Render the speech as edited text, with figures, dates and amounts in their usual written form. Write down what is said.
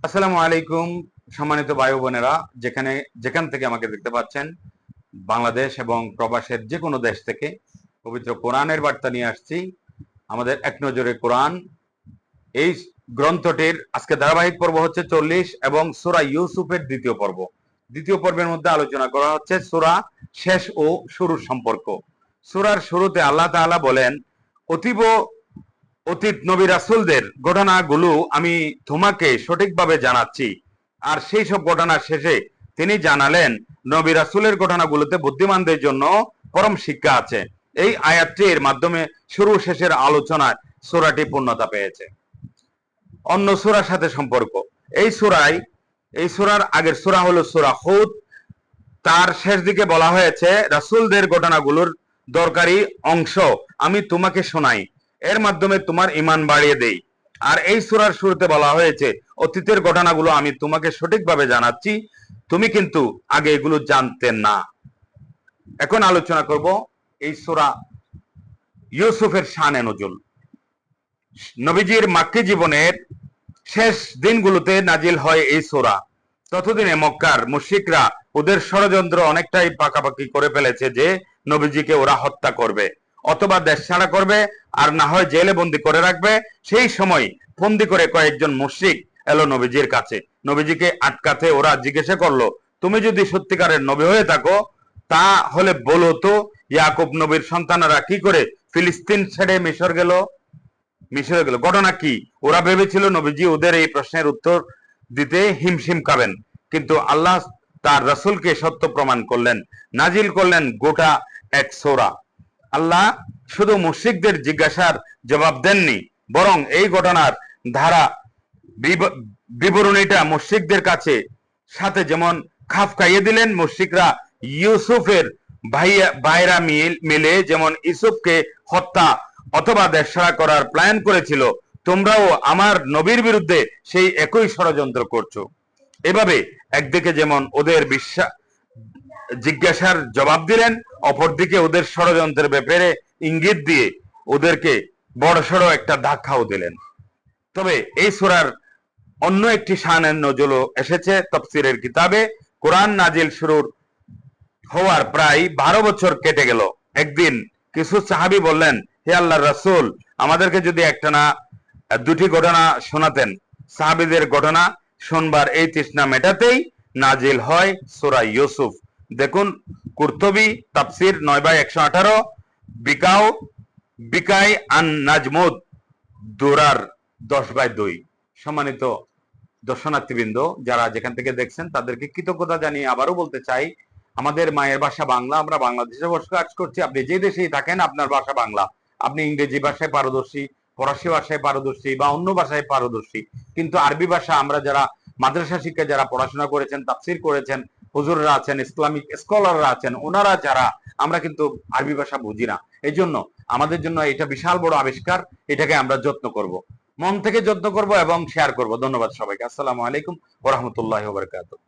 আসসালামু আলাইকুম। সম্মানিত ভাই বোনেরা, যেখান থেকে আমাকে দেখতে পাচ্ছেন, বাংলাদেশ এবং প্রবাসের যে কোনো দেশ থেকে পবিত্র কোরআনের বার্তা নিয়ে আসছি। আমাদের এক নজরে কোরআন এই গ্রন্থটির আজকে ধারাবাহিক পর্ব হচ্ছে 40 এবং সূরা ইউসুফের দ্বিতীয় পর্ব। দ্বিতীয় পর্বের মধ্যে আলোচনা করা হচ্ছে সূরা শেষ ও শুরুর সম্পর্ক। সূরার শুরুতে আল্লাহ তাআলা বলেন, অতীব অতীত নবী রাসূলদের ঘটনাগুলো আমি তোমাকে সঠিকভাবে জানাচ্ছি। আর সেই সব ঘটনার শেষে তিনি জানালেন, নবী রাসূলের ঘটনাগুলোতে বুদ্ধিমানদের জন্য পরম শিক্ষা আছে। এই আয়াতটির মাধ্যমে শুরু শেষের আলোচনায় সূরাটি পূর্ণতা পেয়েছে। অন্য সূরার সাথে সম্পর্ক। এই সূরার আগের সূরা হলো সূরা হুদ। তার শেষ দিকে বলা হয়েছে, রাসূলদের ঘটনাগুলোর দরকারি অংশ আমি তোমাকে শোনাই, এর মাধ্যমে তোমার ঈমান বাড়িয়ে দেই। আর এই সূরার শুরুতে বলা হয়েছে, অতীতের ঘটনাগুলো আমি তোমাকে সঠিকভাবে জানাচ্ছি, তুমি কিন্তু আগে এগুলো জানতে না। এখন আলোচনা করব এই সূরা ইউসুফের শানে নজুল। নবীজির মাক্কি জীবনের শেষ দিনগুলোতে নাজিল হয় এই সূরা। ততদিনে মক্কার মুশরিকরা ওদের ষড়যন্ত্র অনেকটাই পাকাপাকি করে ফেলেছে যে নবীজিকে ওরা হত্যা করবে, অথবা দেশ ছাড়া করবে, আর না হয় জেলে বন্দি করে রাখবে। সেই সময় বন্দি করে কয়েকজন মুশরিক এলো নবীজির কাছে। নবীজিকে আটকাতে ওরা জিজ্ঞাসা করলো, তুমি যদি সত্যিকারের নবী হয়ে থাকো তা হলে বলো তো, ইয়াকুব নবীর সন্তানেরা কি করে ফিলিস্তিন ছেড়ে মিশরে গেল, ঘটনা কি? ওরা ভেবেছিল নবীজি ওদের এই প্রশ্নের উত্তর দিতে হিমশিম খাবেন, কিন্তু আল্লাহ তার রাসূলকে সত্য প্রমাণ করলেন, নাজিল করলেন গোটা এক সূরা। আল্লাহ শুধু মুশরিকদের জিজ্ঞাসার জবাব দেননি, বরং এই ঘটনার ধারা বিবরণীটা মুশরিকদের কাছে সাথে যেমন খাপ খাইয়ে দিলেন। মুশরিকরা ইউসুফের ভাইরা মিলে যেমন ইউসুফকে হত্যা অথবা দেশছাড়া করার প্ল্যান করেছিল, তোমরাও আমার নবীর বিরুদ্ধে সেই একই ষড়যন্ত্র করছো। এভাবে একদিকে যেমন ওদের জিজ্ঞাসার জবাব দিলেন, অপরদিকে ওদের ষড়যন্ত্রের ব্যাপারে ইঙ্গিত দিয়ে ওদেরকে বড়সড় একটা ধাক্কাও দিলেন। তবে এই সূরার অন্য একটি শানের নজুলও এসেছে তাফসীরের কিতাবে। কোরআন নাজিল শুরুর হওয়ার প্রায় 12 বছর কেটে গেল। একদিন কিছু সাহাবী বললেন, হে আল্লাহর রাসূল, আমাদেরকে যদি একটা না দুটি ঘটনা শোনাতেন। সাহাবীদের ঘটনা শুনবার এই তৃষ্ণা মেটাতেই নাজিল হয় সূরা ইউসুফ। দেখুন কুরতুবী তাফসীর 9/118, বিকাই আন নাজমুদ দুরার 10/2। সম্মানিত দর্শনার্থীবৃন্দ, যারা যেখান থেকে দেখছেন তাদেরকে কৃতজ্ঞতা জানিয়ে আবারও বলতে চাই, আমাদের মায়ের ভাষা বাংলা, আমরা বাংলাদেশে বসে কাজ করছি। আপনি যে দেশেই থাকেন আপনার ভাষা বাংলা, আপনি ইংরেজি ভাষায় পারদর্শী, ফরাসি ভাষায় পারদর্শী বা অন্য ভাষায় পারদর্শী, কিন্তু আরবি ভাষা আমরা যারা মাদ্রাসা শিক্ষা যারা পড়াশোনা করেছেন, তাফসীর করেছেন, হুজুররা আছেন, ইসলামিক স্কলাররা আছেন, ওনারা যারা, আমরা কিন্তু আরবি ভাষা বুঝি না। এই জন্য আমাদের জন্য এটা বিশাল বড় আবিষ্কার। এটাকে আমরা যত্ন করব, মন থেকে যত্ন করব এবং শেয়ার করব। ধন্যবাদ সবাইকে। আসসালামু আলাইকুম ওয়া রাহমাতুল্লাহি ওয়া বারাকাতুহু।